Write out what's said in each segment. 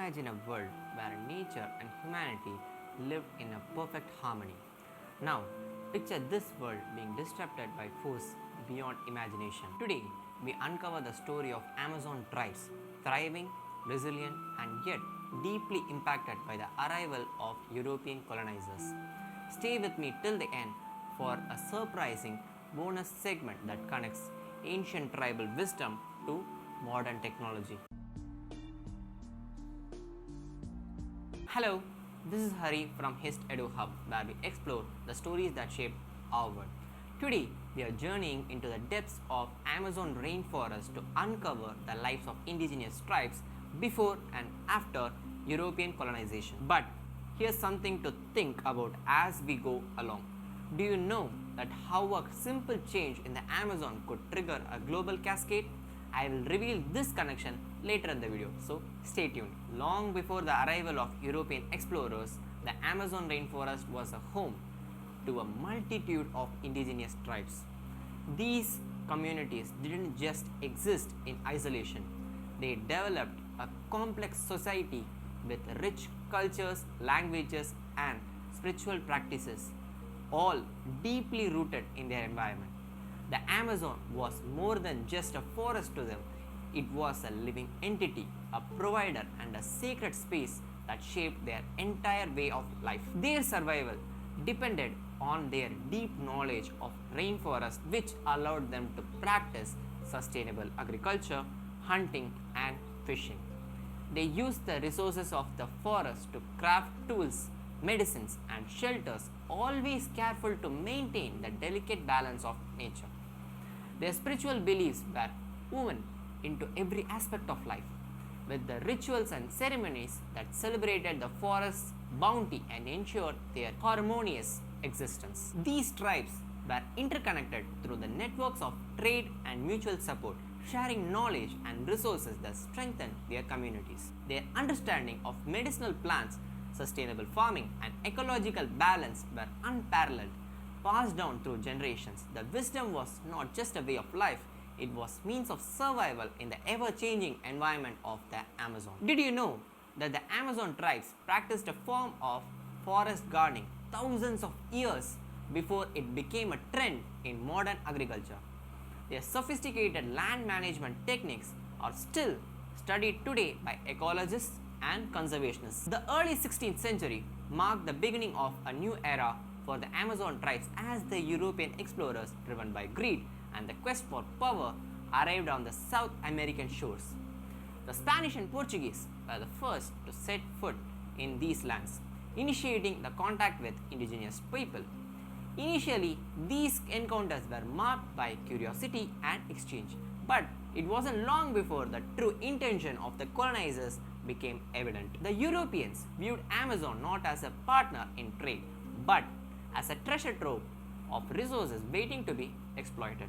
imagine a world where nature and humanity lived in a perfect harmony. Now, picture this world being disrupted by force beyond imagination. Today, we uncover the story of Amazon tribes, thriving, resilient, and yet deeply impacted by the arrival of European colonizers. Stay with me till the end for a surprising bonus segment that connects ancient tribal wisdom to modern technology. Hello, this is Hari from HistEduHub, where we explore the stories that shaped our world. Today, we are journeying into the depths of Amazon rainforest to uncover the lives of indigenous tribes before and after European colonization. But here's something to think about as we go along. Do you know that how a simple change in the Amazon could trigger a global cascade? I will reveal this connection later in the video, so stay tuned. Long before the arrival of European explorers, the Amazon rainforest was a home to a multitude of indigenous tribes. These communities didn't just exist in isolation, they developed a complex society with rich cultures, languages, and spiritual practices, all deeply rooted in their environment. The Amazon was more than just a forest to them, it was a living entity, a provider, and a sacred space that shaped their entire way of life. Their survival depended on their deep knowledge of rainforest, which allowed them to practice sustainable agriculture, hunting, and fishing. They used the resources of the forest to craft tools, medicines, and shelters, always careful to maintain the delicate balance of nature. Their spiritual beliefs were woven into every aspect of life, with the rituals and ceremonies that celebrated the forest's bounty and ensured their harmonious existence. These tribes were interconnected through the networks of trade and mutual support, sharing knowledge and resources that strengthened their communities. Their understanding of medicinal plants, sustainable farming, and ecological balance were unparalleled, passed down through generations. The wisdom was not just a way of life, it was means of survival in the ever-changing environment of the Amazon. Did you know that the Amazon tribes practiced a form of forest gardening thousands of years before it became a trend in modern agriculture? Their sophisticated land management techniques are still studied today by ecologists and conservationists. The early 16th century marked the beginning of a new era for the Amazon tribes as the European explorers, driven by greed and the quest for power, arrived on the South American shores. The Spanish and Portuguese were the first to set foot in these lands, initiating the contact with indigenous people. Initially, these encounters were marked by curiosity and exchange, but it wasn't long before the true intention of the colonizers became evident. The Europeans viewed Amazon not as a partner in trade, but as a treasure trove of resources waiting to be exploited.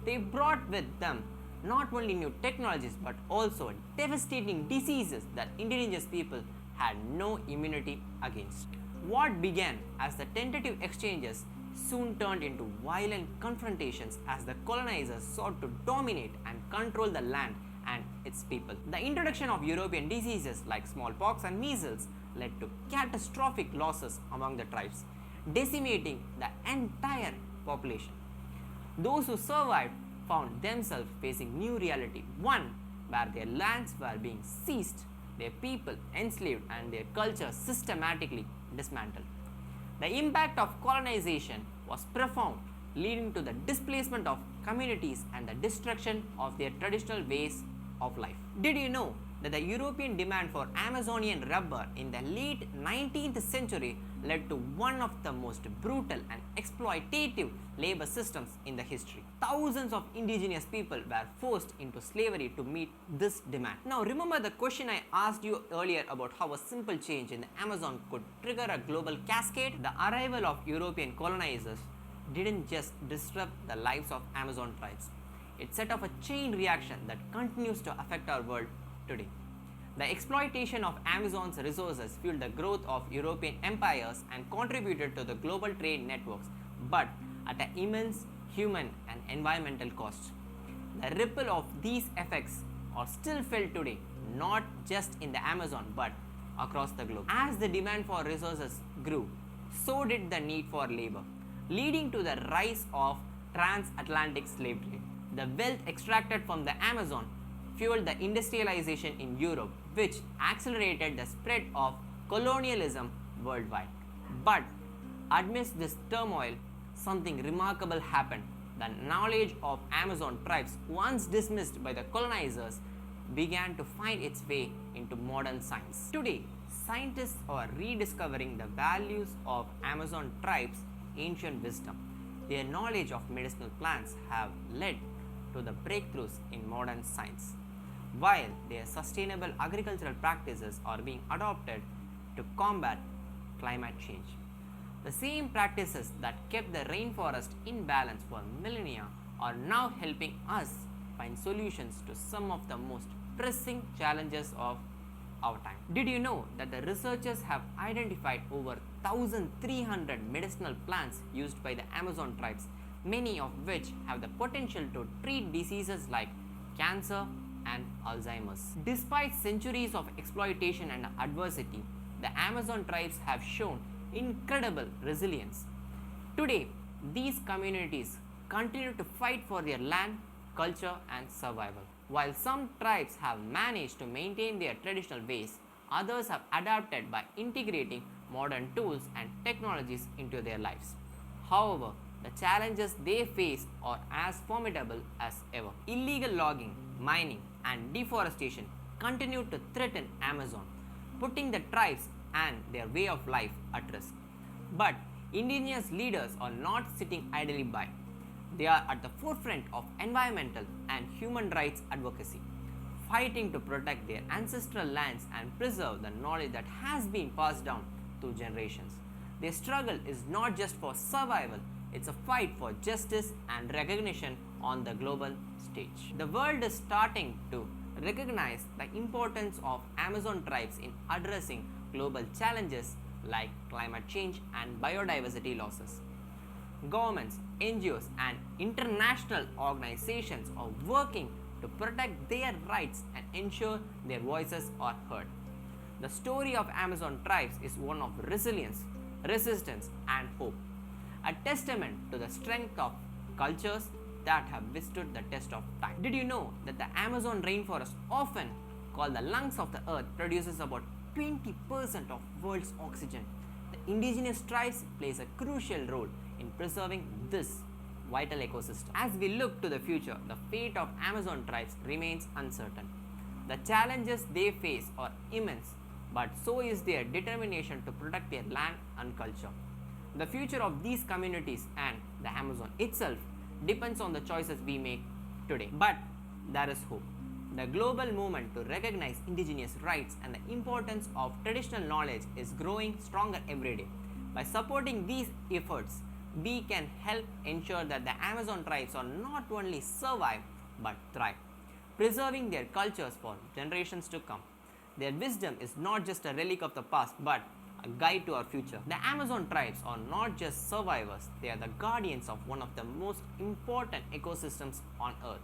They brought with them not only new technologies but also devastating diseases that indigenous people had no immunity against. What began as the tentative exchanges soon turned into violent confrontations as the colonizers sought to dominate and control the land and its people. The introduction of European diseases like smallpox and measles led to catastrophic losses among the tribes, decimating the entire population. Those who survived found themselves facing new reality, one where their lands were being seized, their people enslaved, and their culture systematically dismantled. The impact of colonization was profound, leading to the displacement of communities and the destruction of their traditional ways of life. Did you know that the European demand for Amazonian rubber in the late 19th century led to one of the most brutal and exploitative labor systems in the history? Thousands of indigenous people were forced into slavery to meet this demand. Now remember the question I asked you earlier about how a simple change in the Amazon could trigger a global cascade? The arrival of European colonizers didn't just disrupt the lives of Amazon tribes. It set off a chain reaction that continues to affect our world today. The exploitation of Amazon's resources fueled the growth of European empires and contributed to the global trade networks, but at an immense human and environmental cost. The ripple of these effects are still felt today, not just in the Amazon but across the globe. As the demand for resources grew, so did the need for labor, leading to the rise of transatlantic slave trade. The wealth extracted from the Amazon fueled the industrialization in Europe, which accelerated the spread of colonialism worldwide. But amidst this turmoil, something remarkable happened. The knowledge of Amazon tribes, once dismissed by the colonizers, began to find its way into modern science. Today, scientists are rediscovering the values of Amazon tribes' ancient wisdom. Their knowledge of medicinal plants have led to the breakthroughs in modern science, while their sustainable agricultural practices are being adopted to combat climate change. The same practices that kept the rainforest in balance for millennia are now helping us find solutions to some of the most pressing challenges of our time. Did you know that the researchers have identified over 1,300 medicinal plants used by the Amazon tribes, many of which have the potential to treat diseases like cancer and Alzheimer's? Despite centuries of exploitation and adversity, the Amazon tribes have shown incredible resilience. Today, these communities continue to fight for their land, culture, and survival. While some tribes have managed to maintain their traditional ways, others have adapted by integrating modern tools and technologies into their lives. However, the challenges they face are as formidable as ever. Illegal logging, mining, and deforestation continue to threaten Amazon, putting the tribes and their way of life at risk. But indigenous leaders are not sitting idly by. They are at the forefront of environmental and human rights advocacy, fighting to protect their ancestral lands and preserve the knowledge that has been passed down through generations. Their struggle is not just for survival, it's a fight for justice and recognition on the global stage. The world is starting to recognize the importance of Amazon tribes in addressing global challenges like climate change and biodiversity losses. Governments, NGOs, and international organizations are working to protect their rights and ensure their voices are heard. The story of Amazon tribes is one of resilience, resistance, and hope, a testament to the strength of cultures that have withstood the test of time. Did you know that the Amazon rainforest, often called the lungs of the earth, produces about 20% of world's oxygen? The indigenous tribes plays a crucial role in preserving this vital ecosystem. As we look to the future, the fate of Amazon tribes remains uncertain. The challenges they face are immense, but so is their determination to protect their land and culture. The future of these communities and the Amazon itself depends on the choices we make today. But there is hope. The global movement to recognize indigenous rights and the importance of traditional knowledge is growing stronger every day. By supporting these efforts, we can help ensure that the Amazon tribes are not only survive but thrive, preserving their cultures for generations to come. Their wisdom is not just a relic of the past but a guide to our future. The Amazon tribes are not just survivors, they are the guardians of one of the most important ecosystems on earth.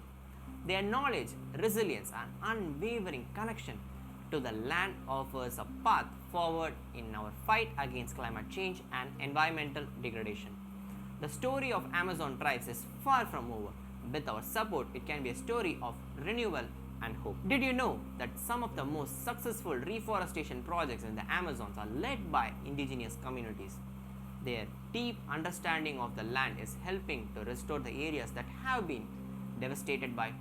Their knowledge, resilience, and unwavering connection to the land offers a path forward in our fight against climate change and environmental degradation. The story of Amazon tribes is far from over. With our support, it can be a story of renewal and hope. Did you know that some of the most successful reforestation projects in the Amazons are led by indigenous communities? Their deep understanding of the land is helping to restore the areas that have been devastated by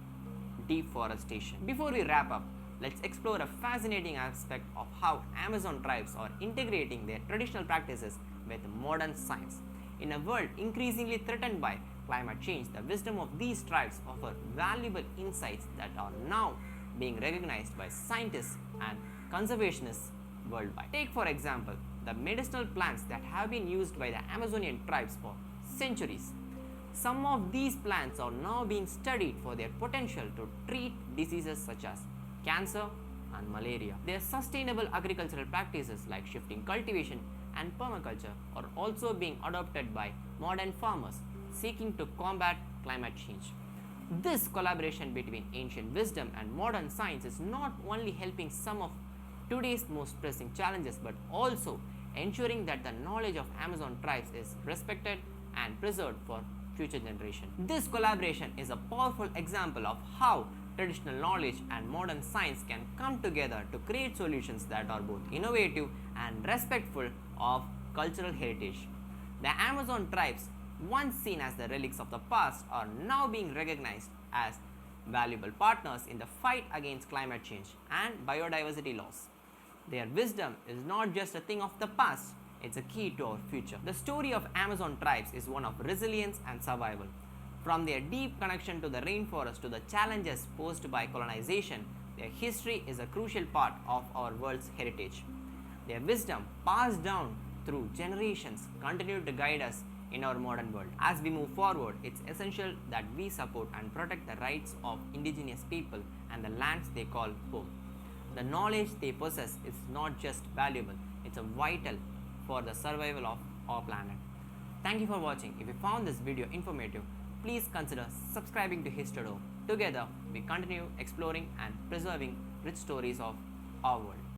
deforestation. Before we wrap up, let's explore a fascinating aspect of how Amazon tribes are integrating their traditional practices with modern science. In a world increasingly threatened by climate change, the wisdom of these tribes offer valuable insights that are now being recognized by scientists and conservationists worldwide. Take, for example, the medicinal plants that have been used by the Amazonian tribes for centuries. Some of these plants are now being studied for their potential to treat diseases such as cancer and malaria. Their sustainable agricultural practices like shifting cultivation and permaculture are also being adopted by modern farmers seeking to combat climate change. This collaboration between ancient wisdom and modern science is not only helping some of today's most pressing challenges but also ensuring that the knowledge of Amazon tribes is respected and preserved for future generations. This collaboration is a powerful example of how traditional knowledge and modern science can come together to create solutions that are both innovative and respectful of cultural heritage. The Amazon tribes, once seen as the relics of the past, are now being recognized as valuable partners in the fight against climate change and biodiversity loss. Their wisdom is not just a thing of the past, it's a key to our future. The story of Amazon tribes is one of resilience and survival. From their deep connection to the rainforest to the challenges posed by colonization, their history is a crucial part of our world's heritage. Their wisdom, passed down through generations, continues to guide us in our modern world. As we move forward, it's essential that we support and protect the rights of indigenous people and the lands they call home. The knowledge they possess is not just valuable, it's vital for the survival of our planet. Thank you for watching. If you found this video informative, please consider subscribing to HistEduHub. Together, we continue exploring and preserving rich stories of our world.